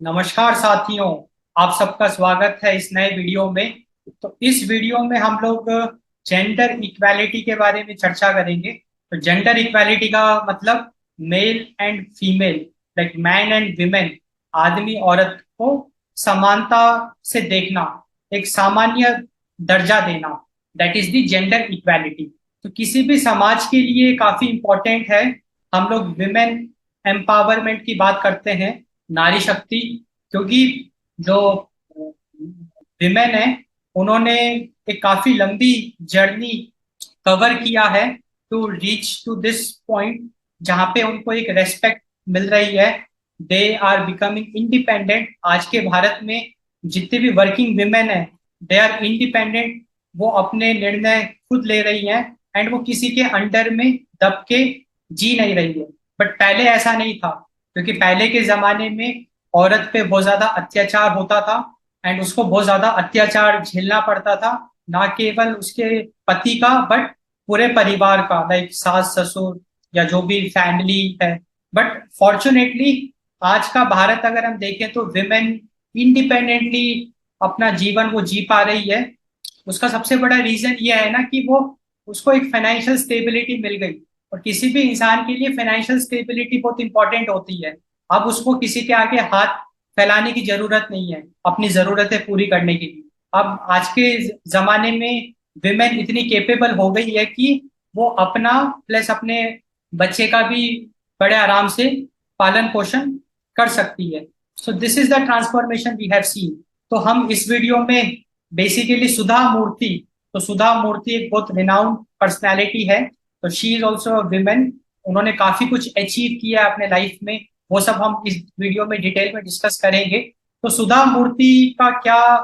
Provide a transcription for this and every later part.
नमस्कार साथियों। आप सबका स्वागत है इस नए वीडियो में। तो इस वीडियो में हम लोग जेंडर इक्वालिटी के बारे में चर्चा करेंगे। तो जेंडर इक्वालिटी का मतलब male and female, like man and women, आदमी औरत को समानता से देखना, एक सामान्य दर्जा देना, that is the gender equality. तो किसी भी समाज के लिए काफी इंपॉर्टेंट है। हम लोग विमेन एम्पावरमेंट की बात करते हैं, नारी शक्ति, क्योंकि जो विमेन है उन्होंने एक काफी लंबी जर्नी कवर किया है to reach to this point जहाँ पे उनको एक रेस्पेक्ट मिल रही है। They are becoming independent. आज के भारत में जितने भी वर्किंग विमेन है, दे आर इंडिपेंडेंट। वो अपने निर्णय खुद ले रही हैं एंड वो किसी के अंडर में दब के जी नहीं रही है। बट पहले ऐसा नहीं था, क्योंकि पहले के जमाने में औरत पे बहुत ज्यादा अत्याचार होता था एंड उसको बहुत ज्यादा अत्याचार झेलना पड़ता था, ना केवल उसके पति का बट पूरे परिवार का, लाइक सास ससुर या जो भी फैमिली है। बट फॉर्चुनेटली आज का भारत अगर हम देखें तो विमेन इंडिपेंडेंटली अपना जीवन वो जी पा रही है। उसका सबसे बड़ा रीजन ये है ना कि वो उसको एक फाइनेंशियल स्टेबिलिटी मिल गई। और किसी भी इंसान के लिए फाइनेंशियल स्टेबिलिटी बहुत इंपॉर्टेंट होती है। अब उसको किसी के आगे हाथ फैलाने की जरूरत नहीं है अपनी जरूरतें पूरी करने के लिए। अब आज के जमाने में विमेन इतनी केपेबल हो गई है कि वो अपना प्लस अपने बच्चे का भी बड़े आराम से पालन पोषण कर सकती है। So this is the transformation we have seen. तो हम इस वीडियो में बेसिकली सुधा मूर्ति, तो सुधा मूर्ति एक बहुत रिनाउंड पर्सनैलिटी है। तो she is also a women. उन्होंने काफी कुछ अचीव किया है अपने लाइफ में। वो सब हम इस वीडियो में डिटेल में डिस्कस करेंगे। तो सुधा मूर्ति का क्या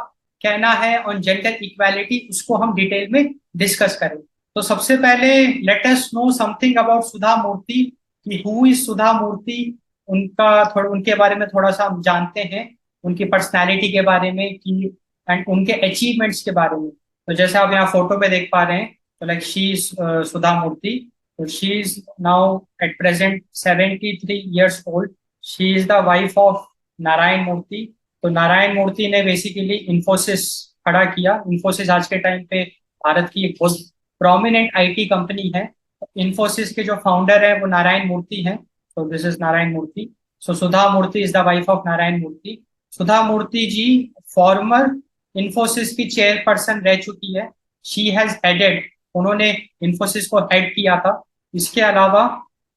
कहना है ऑन जेंडर इक्वालिटी, उसको हम डिटेल में डिस्कस करें। तो सबसे पहले let us know something about Sudha Murthy, कि हु इज सुधा मूर्ति। उनका थोड़ा उनके बारे में थोड़ा सा हम जानते हैं, उनकी पर्सनालिटी के बारे में कि एंड उनके अचीवमेंट्स के बारे में। तो जैसे आप यहाँ फोटो में देख पा रहे हैं, तो like she is Sudha Murthy. तो she is now at present 73 years old। She is the wife of Narayana Murthy. तो नारायण मूर्ति ने बेसिकली इंफोसिस खड़ा किया। इंफोसिस आज के टाइम पे भारत की एक बहुत प्रोमिनेंट आईटी कंपनी है। इंफोसिस के जो फाउंडर है वो नारायण मूर्ति हैं। तो this is Narayana Murthy. So Sudha Murthy is the wife of Narayana Murthy. Sudha Murthy ji former Infosys की चेयरपर्सन रह चुकी है। शी हैज हेडेड, उन्होंने इंफोसिस को हेड किया था। इसके अलावा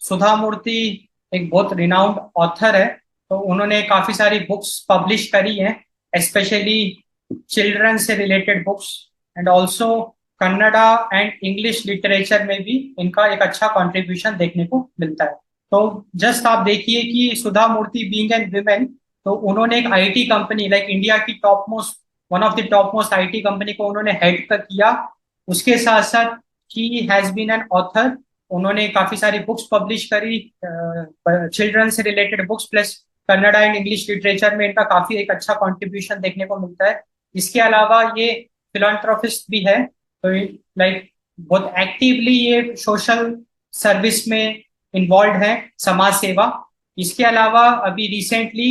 सुधा मूर्ति एक बहुत रिनाउंड ऑथर है। तो उन्होंने काफी सारी बुक्स पब्लिश करी हैं, स्पेशली चिल्ड्रन से related books and also Kannada and English literature में भी इनका एक अच्छा कंट्रीब्यूशन देखने को मिलता है। तो जस्ट आप देखिए कि Sudha Murthy being an women, तो उन्होंने एक आईटी कंपनी, लाइक इंडिया की top most, one of the top most IT company को उन्होंने हेड कर किया। उसके साथ साथ she has been an author. उन्होंने काफी सारी बुक्स पब्लिश करी, चिल्ड्रन से related books, plus Kannada and English literature में इनका काफी एक अच्छा कंट्रीब्यूशन देखने को मिलता है। इसके अलावा ये फिलॉन्थ्रोपिस्ट भी है। तो लाइक बहुत एक्टिवली ये सोशल सर्विस में इन्वॉल्व है, समाज सेवा। इसके अलावा अभी रिसेंटली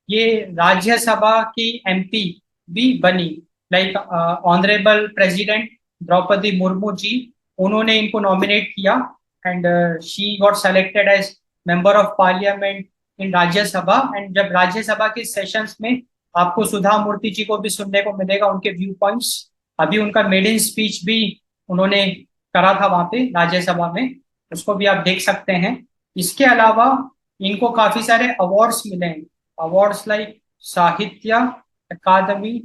ये राज्यसभा की एमपी भी बनी। Like honourable president Draupadi Murmu ji, उन्होंने इनको नॉमिनेट किया and she got selected as member of parliament in Rajya Sabha. And जब राज्यसभा के सेशंस में आपको सुधा मूर्ति जी को भी सुनने को मिलेगा उनके व्यू पॉइंट्स। अभी उनका मेडिन स्पीच भी उन्होंने करा था वहां पे राज्यसभा में, उसको भी आप देख सकते हैं। इसके अलावा इनको काफी सारे अवार्ड्स मिले हैं। अवार्ड्स लाइक साहित्य अकादमी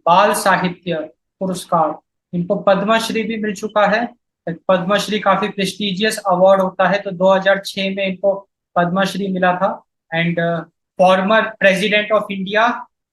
बाल साहित्य पुरस्कार, इनको पद्मश्री भी मिल चुका है। पद्मश्री काफी प्रेस्टिजियस अवार्ड होता है, तो 2006 में इनको पद्मश्री मिला था। And former president of India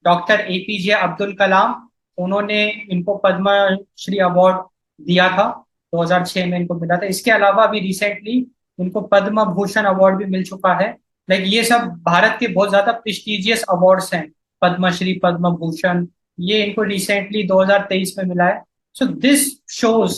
doctor APJ Abdul Kalam, उन्होंने इनको पद्मश्री अवार्ड दिया था, 2006 में इनको मिला था। इसके अलावा अभी रिसेंटली इनको पद्म भूषण अवार्ड भी मिल चुका है। लाइक ये सब भारत के बहुत ज्यादा प्रेस्टिजियस अवार्ड्स हैं, पद्मश्री पद्म भूषण, ये इनको रिसेंटली 2023 में मिला है। So this shows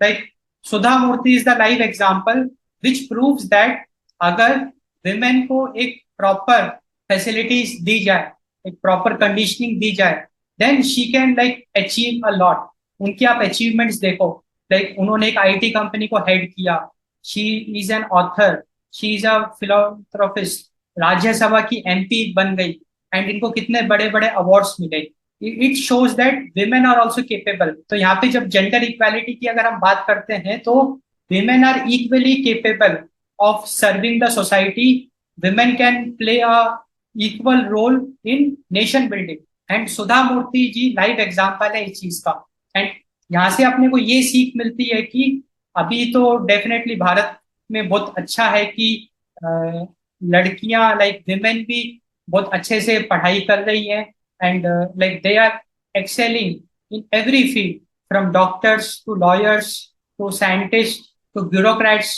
like Sudha Murthy is the live example which proves that अगर विमेन को एक प्रॉपर फैसिलिटीज दी जाए, एक प्रॉपर कंडीशनिंग दी जाए, then she can like achieve a lot. उनकी आप अचीवमेंट्स देखो, लाइक उन्होंने एक आईटी कंपनी को हेड किया, she is an author, she is a philanthropist, Rajya Sabha की एमपी बन गई, एंड इनको कितने बड़े बड़े अवार्ड्स मिले। It shows that women are also capable. तो यहाँ पे जब जेंडर इक्वालिटी की अगर हम बात करते हैं, तो women are equally capable of serving the society. Women can play a equal role in nation building. And Sudha Murthy ji live example है इस चीज का। एंड यहाँ से अपने को ये सीख मिलती है कि अभी तो डेफिनेटली भारत में बहुत अच्छा है कि लड़कियां लाइक विमेन भी बहुत अच्छे से पढ़ाई कर रही हैं, and like they are excelling in every field, from doctors to lawyers to scientist to bureaucrats.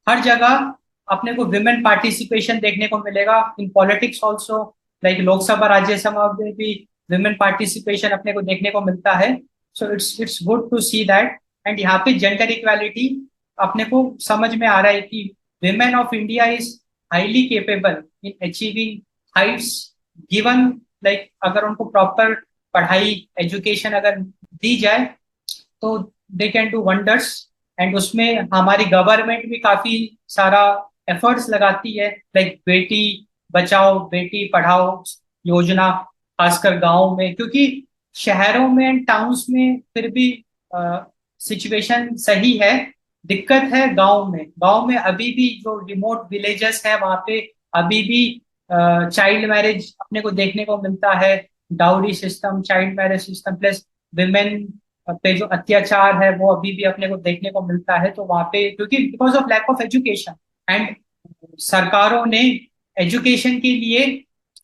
हर जगह अपने को विमेन पार्टिसिपेशन देखने को मिलेगा, in politics also, like Lok Sabha Rajya Sabha में भी विमेन पार्टिसिपेशन अपने को देखने को मिलता है। So it's good to see that. And यहाँ पे जेंडर इक्वालिटी अपने को समझ में आ रहा है कि women of India is highly capable in achieving Heights, given like अगर उनको प्रॉपर पढ़ाई एजुकेशन अगर दी जाए तो they can do wonders. And उसमें हमारी गवर्नमेंट भी काफी सारा एफर्ट्स लगाती है, लाइक बेटी बचाओ बेटी पढ़ाओ योजना, खासकर गांव में, क्योंकि शहरों में एंड टाउन्स में फिर भी सिचुएशन सही है। दिक्कत है गांव में। गांव में अभी भी जो रिमोट विलेजेस है वहां पे अभी भी चाइल्ड मैरिज अपने को देखने को मिलता है, dowry system, child marriage system, plus women पे जो अत्याचार है वो अभी भी अपने को देखने को मिलता है। तो वहां पे क्योंकि because of lack of education, and सरकारों ने एजुकेशन के लिए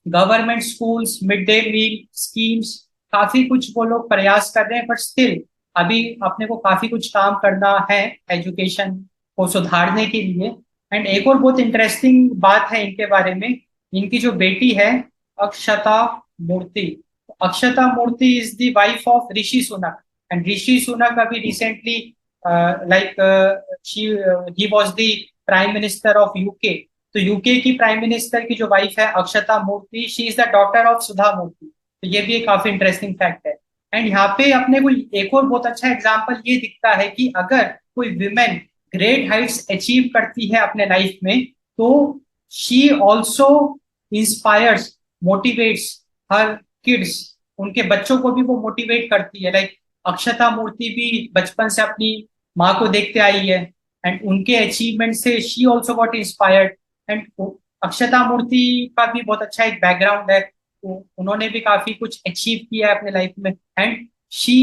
government schools, mid day meal schemes, काफी कुछ वो लोग प्रयास कर रहे हैं, बट स्टिल अभी अपने को काफी कुछ काम करना है एजुकेशन को सुधारने के लिए। एंड एक और बहुत इंटरेस्टिंग बात है इनके बारे में, इनकी जो बेटी है Akshata Murthy, Akshata Murthy is the wife of Rishi Sunak. And Rishi Sunak अभी recently like she he was the prime minister of UK. तो यूके की प्राइम मिनिस्टर की जो वाइफ है Akshata Murthy, she is the daughter of Sudha Murthy. तो ये भी एक काफी इंटरेस्टिंग फैक्ट है। एंड यहाँ पे अपने को एक और बहुत अच्छा एग्जाम्पल ये दिखता है कि अगर कोई विमेन ग्रेट हाइट्स अचीव करती है अपने लाइफ में, तो she also inspires, motivates her kids, उनके बच्चों को भी वो मोटिवेट करती है। लाइक अक्षता मूर्ति भी बचपन से अपनी माँ को देखते आई है, एंड उनके अचीवमेंट से she also got inspired. And Akshata Murthy का भी बहुत अच्छा एक बैकग्राउंड है, तो उन्होंने भी काफी कुछ अचीव किया है अपने लाइफ में। And she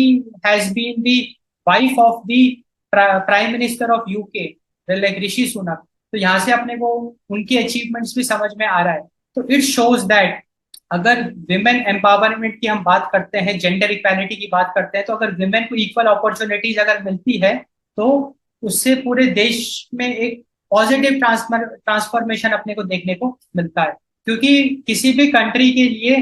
has been the wife of the prime minister of UK, like Rishi Sunak. तो यहाँ से अपने को उनके अचीवमेंट्स भी समझ में आ रहा है। तो इट शोज दैट अगर विमेन एम्पावरमेंट की हम बात करते हैं, जेंडर इक्वालिटी की बात करते हैं, तो अगर विमेन को इक्वल अपॉर्चुनिटीज अगर मिलती है, तो उससे पूरे देश में एक पॉजिटिव ट्रांसफॉर्मेशन अपने को देखने को मिलता है। क्योंकि किसी भी कंट्री के लिए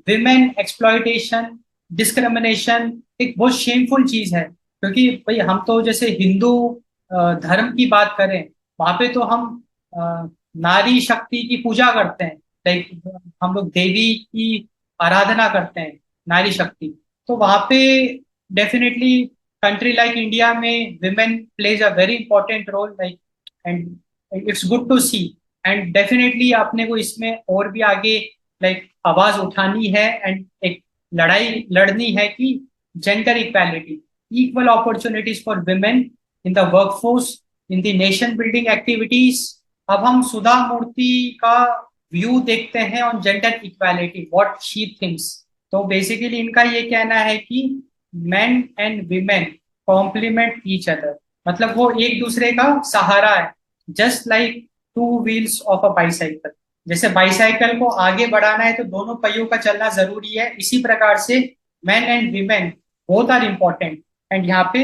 विमेन एक्सप्लॉयटेशन, डिस्क्रिमिनेशन एक बहुत शेमफुल चीज है। क्योंकि भाई हम तो जैसे हिंदू धर्म की बात करें, वहां पे तो हम नारी शक्ति की पूजा करते हैं, लाइक हम लोग देवी की आराधना करते हैं, नारी शक्ति। तो वहां पे डेफिनेटली कंट्री लाइक इंडिया में women plays a very important role, like and it's good to see. And definitely आपने को इसमें और भी आगे लाइक आवाज उठानी है, एंड एक लड़ाई लड़नी है कि gender equality, equal opportunities for women in the workforce, in the nation building activities. अब हम सुधा मूर्ति का व्यू देखते हैं on gender equality, what she thinks. तो बेसिकली इनका ये कहना है कि men and women complement each other, मतलब वो एक दूसरे का सहारा है, just like two wheels of a bicycle. जैसे बाइसाइकिल को आगे बढ़ाना है तो दोनों पहियों का चलना जरूरी है, इसी प्रकार से man and women both are important. And यहाँ पे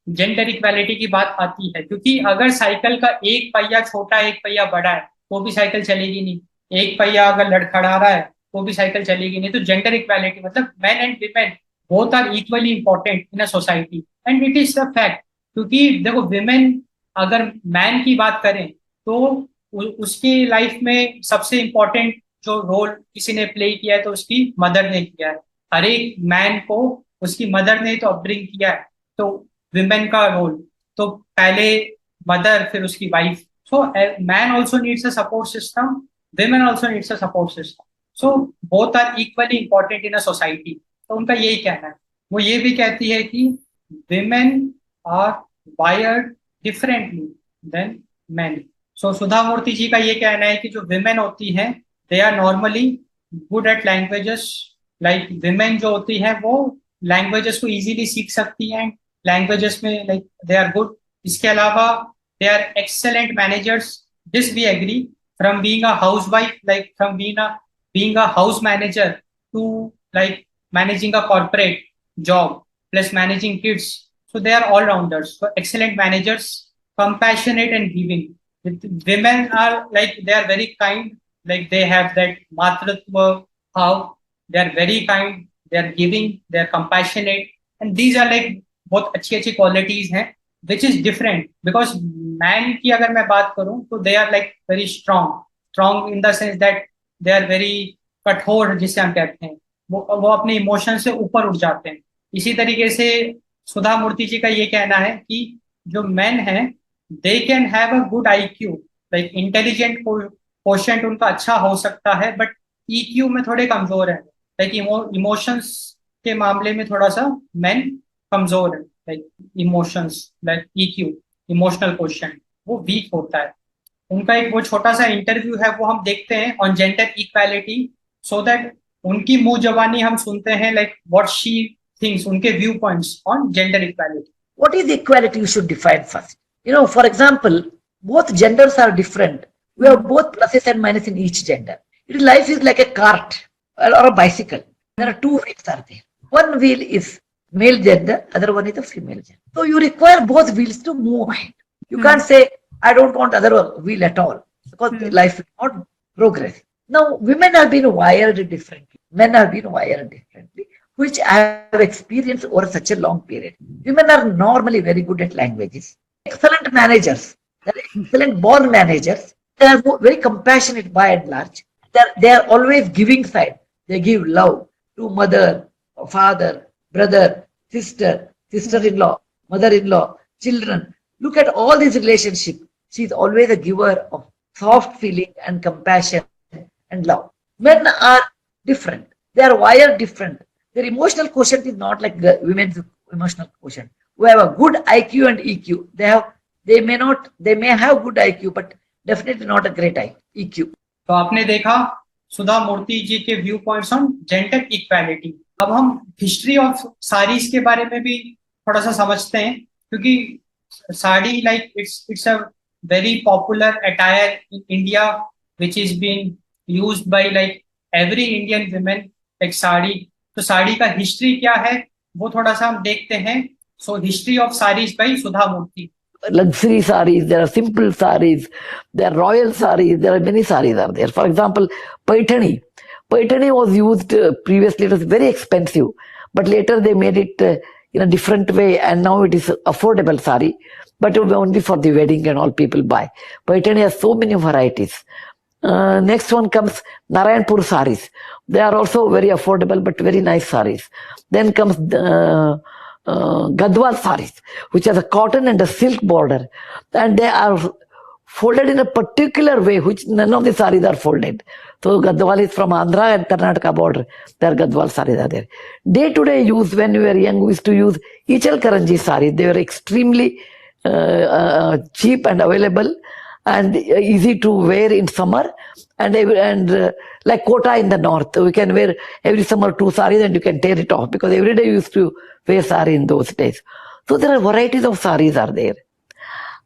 जेंडर इक्वालिटी की बात आती है, क्योंकि अगर साइकिल का एक पहिया छोटा एक पहिया बड़ा है तो भी साइकिल चलेगी नहीं, एक पहिया अगर लड़खड़ा रहा है तो भी साइकिल चलेगी नहीं। तो जेंडर इक्वालिटी मतलब man and women both are equally important in a society, and it is the fact. क्योंकि देखो विमेन, अगर मैन की बात करें तो उसकी लाइफ में सबसे इम्पोर्टेंट जो रोल किसी ने प्ले किया है तो उसकी मदर ने किया है। हर एक मैन को उसकी मदर ने तो अपब्रिंग किया है। तो विमेन का रोल तो पहले मदर, फिर उसकी wife. So man also needs a support system, women also needs a support system. So both are equally important in a society. तो उनका यही कहना है। वो ये भी कहती है कि women are wired differently than man. So Sudha Murthy ji का ये कहना है कि जो विमेन होती हैं they are normally good at languages. Like women जो होती है वो लैंग्वेजेस को इजीली सीख सकती हैं, लैंग्वेजेस में लाइक दे आर गुड। इसके अलावा they are excellent managers, this we agree. From being a house wife, like from being a house manager to like managing a corporate job plus managing kids. So they are all rounders. So excellent managers, compassionate and giving. Women are like they are very kind. Like they have that matratva how they are very kind. They are giving. They are compassionate, and these are like बहुत अच्छी अच्छी qualities हैं, which is different because man की अगर मैं बात करूं तो they are like very strong, strong in the sense that they are very कठोर जिसे हम कहते हैं। वो अपने इमोशन से ऊपर उठ जाते हैं। इसी तरीके से सुधा मूर्ति जी का ये कहना है कि जो मेन हैं they can have a good IQ, like intelligent quotient उनका अच्छा हो सकता है, बट ईक्यू में थोड़े कमजोर है। लाइक इमोशंस के मामले में थोड़ा सा मेन कमजोर है। Like emotions, like EQ, emotional quotient वो वीक होता है। उनका एक वो छोटा सा इंटरव्यू है वो हम देखते हैं on gender equality, so that उनकी मुंह जबानी हम सुनते हैं लाइक व्हाट शी थिंक्स, उनके view points on gender equality. What is equality? You should define first. For example, both genders are different. We have both pluses and minuses in each gender. Life is like a cart or a bicycle. There are two wheels are there. One wheel is male gender, other one is a female gender. So you require both wheels to move ahead. You can't say, I don't want other wheel at all, because life will not progress. Now, women have been wired differently. Men have been wired differently, which I have experienced over such a long period. Women are normally very good at languages, excellent managers, they're excellent born managers. They are very compassionate by and large. They are always giving side. They give love to mother, father, brother, sister-in-law, mother-in-law, children. Look at all these relationships. She is always a giver of soft feeling and compassion and love. Men are different. They are wired different. Their emotional quotient is not like the women's emotional quotient. Who have a good IQ and EQ. They may have good IQ, but definitely not a great EQ. तो आपने देखा सुधा मूर्ति जी के view points on gender equality. अब हम history of saris के बारे में भी थोड़ा सा समझते हैं, क्योंकि sari like it's a very popular attire in India which is been used by like every Indian women. Like sari, तो साड़ी का हिस्ट्री क्या है वो थोड़ा सा हम देखते हैं। सो history of saris by Sudha Murthy. Luxury sarees, there are simple sarees, there are royal sarees, there are many sarees are there. For example, Paithani. Paithani was used previously, it was very expensive, but later they made it in a different way, and now it is affordable saree, but only for the wedding and all people buy. Paithani has so many varieties. Next one comes Narayanpur sarees. They are also very affordable but very nice sarees. Then comes Gadwal sarees, which has a cotton and a silk border, and they are folded in a particular way, which none of the sarees are folded. So Gadwal is from Andhra and Karnataka border. There Gadwal sarees are there. Day to day use, when we were young, we used to use Ichal Karanji sarees. They were extremely cheap and available and easy to wear in summer, and like Kota in the north, we can wear every summer 2 sarees and you can tear it off, because every day you used to wear saree in those days. So there are varieties of sarees are there.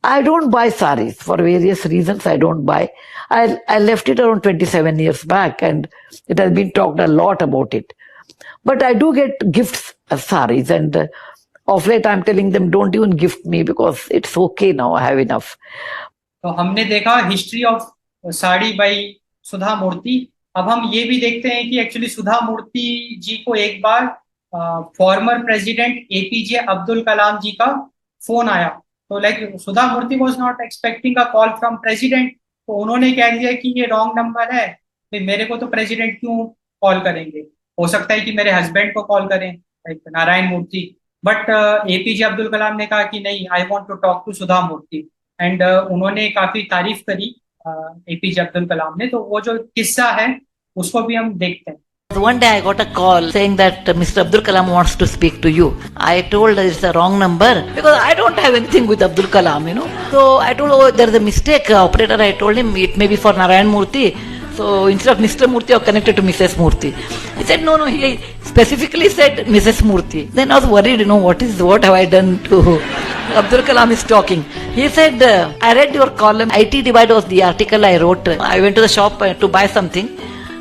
I don't buy sarees for various reasons. I don't buy. I left it around 27 years back, and it has been talked a lot about it. But I do get gifts of sarees, and of late I'm telling them, don't even gift me, because it's okay now, I have enough. तो हमने देखा history of sari by सुधा मूर्ति। अब हम ये भी देखते हैं कि एक्चुअली सुधा मूर्ति जी को एक बार फॉर्मर प्रेसिडेंट एपीजे अब्दुल कलाम जी का फोन आया। तो like Sudha Murthy was not expecting a call from president, तो उन्होंने कह दिया कि ये रॉन्ग नंबर है, भाई मेरे को तो प्रेसिडेंट क्यों कॉल करेंगे, हो सकता है कि मेरे हस्बैंड को कॉल करें, like Narayana Murthy. But APJ Abdul Kalam ने कहा कि नहीं, I want to talk to Sudha Murthy. And उन्होंने काफी तारीफ करी एपीजे अब्दुल कलाम ने। तो वो जो किस्सा है उसको भी हम देखते हैं। One day I got a call saying that Mr. Abdul Kalam wants to speak to you. I told it's a wrong number because I don't have anything with Abdul Kalam, you know. So I told, oh, there's a mistake. Operator, I told him it may be for Narayan Murthy. So instead of Mr. Murthy, I connected to Mrs. Murthy. He said, no, he specifically said Mrs. Murthy. Then I was worried, what have I done to Abdul Kalam is talking. He said, I read your column. IT Divide was the article I wrote. I went to the shop to buy something.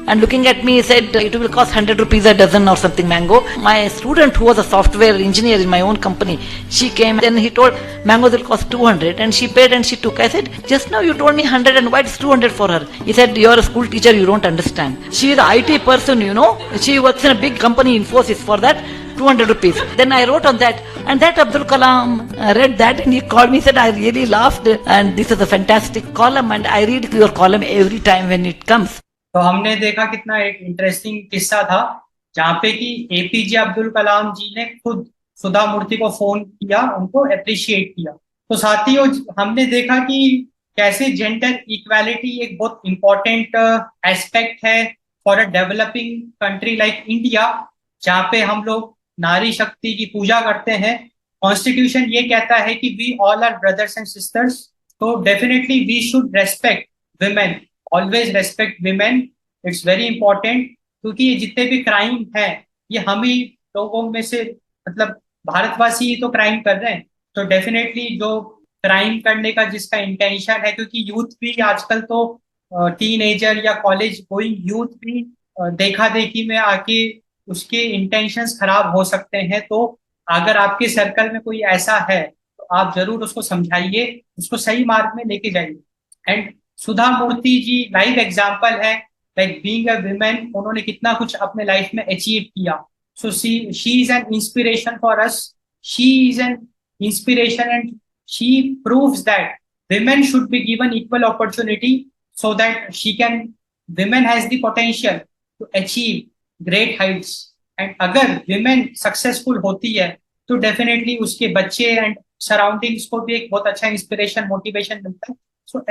And looking at me, he said, it will cost 100 rupees a dozen or something, mango. My student, who was a software engineer in my own company, she came, then he told, mangoes will cost 200, and she paid and she took. I said, just now you told me 100, and why it's 200 for her? He said, you're a school teacher, you don't understand. She is an IT person, She works in a big company, Infosys, for that 200 rupees. Then I wrote on that, and that Abdul Kalam read that, and he called me, said, I really laughed, and this is a fantastic column, and I read your column every time when it comes. तो हमने देखा कितना एक interesting किस्सा था, जहाँ पे कि एपीजे अब्दुल कलाम जी ने खुद सुधा मूर्ति को फोन किया, उनको अप्रिशिएट किया। तो साथियों, हमने देखा कि कैसे जेंडर इक्वालिटी एक बहुत इंपॉर्टेंट एस्पेक्ट है for a developing country like India, जहाँ पे हम लोग नारी शक्ति की पूजा करते हैं। कॉन्स्टिट्यूशन ये कहता है कि we all are brothers and sisters, तो definitely we should respect women, always respect women. It's very important, क्योंकि ये जितने भी क्राइम है ये हम ही लोगों में से, मतलब भारतवासी ही तो क्राइम कर रहे हैं। तो डेफिनेटली जो क्राइम करने का जिसका इंटेंशन है, क्योंकि यूथ भी आजकल तो टीनेजर या कॉलेज गोइंग यूथ भी देखा देखी में आके उसके इंटेंशंस खराब हो सकते हैं। तो अगर आपके सर्कल में कोई ऐसा है तो आप जरूर उसको समझाइए, उसको सही मार्ग में लेके जाइए। And Sudha Murthy ji live example है, लाइक बीइंग अ विमेन, उन्होंने कितना कुछ अपने लाइफ में अचीव किया। So she is an inspiration for us, she is an inspiration, and she proves that women should be given equal opportunity so that she can, women has the potential to achieve great heights। And अगर women successful होती है तो definitely उसके बच्चे and surroundings को भी एक बहुत अच्छा इंस्पिरेशन, मोटिवेशन मिलता है। सो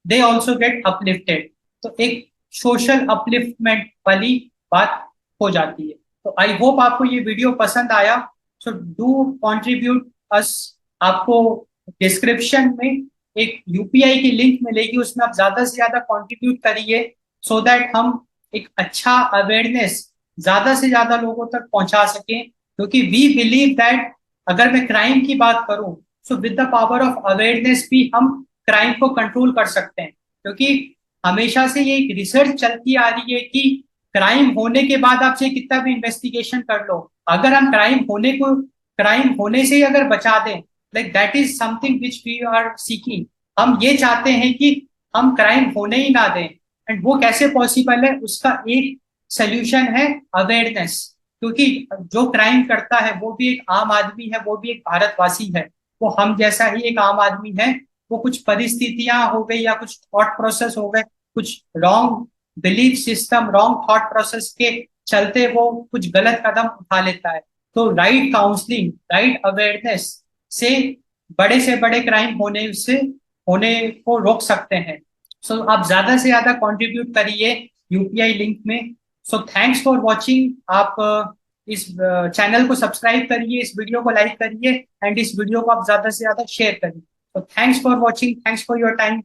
दे ऑल्सो गेट अपलिफ्टेड। तो एक सोशल अपलिफ्टमेंट वाली बात हो जाती है। तो आई होप आपको ये वीडियो पसंद आया। सो डू कॉन्ट्रीब्यूट अस। आपको डिस्क्रिप्शन में एक यूपीआई की लिंक मिलेगी, उसमें आप ज्यादा से ज्यादा कंट्रीब्यूट करिए, सो दैट हम एक अच्छा अवेयरनेस ज्यादा से ज्यादा लोगों तक पहुंचा सकें। क्योंकि वी बिलीव दैट अगर मैं क्राइम की बात करूं, so with the power of awareness भी हम क्राइम को कंट्रोल कर सकते हैं। क्योंकि हमेशा से ये एक रिसर्च चलती आ रही है कि क्राइम होने के बाद आप चाहे कितना भी इन्वेस्टिगेशन कर लो, अगर हम क्राइम होने से ही अगर बचा दें, like that is something which we are seeking. हम ये चाहते हैं कि हम क्राइम होने ही ना दें। एंड वो कैसे पॉसिबल है, उसका एक सोल्यूशन है अवेयरनेस। क्योंकि जो क्राइम करता है वो भी एक आम आदमी है, वो भी एक भारतवासी है, वो हम जैसा ही एक आम आदमी है। वो कुछ परिस्थितियां हो गई या कुछ थॉट प्रोसेस हो गए, कुछ wrong belief system, wrong thought process के चलते वो कुछ गलत कदम उठा लेता है। तो राइट काउंसलिंग, राइट अवेयरनेस से बड़े क्राइम होने को रोक सकते हैं। सो आप ज्यादा से ज्यादा कंट्रीब्यूट करिए यूपीआई लिंक में। So thanks for watching. आप इस चैनल को सब्सक्राइब करिए, इस वीडियो को लाइक करिए, एंड इस वीडियो को आप ज्यादा से ज्यादा शेयर करिए। So thanks for watching. Thanks for your time.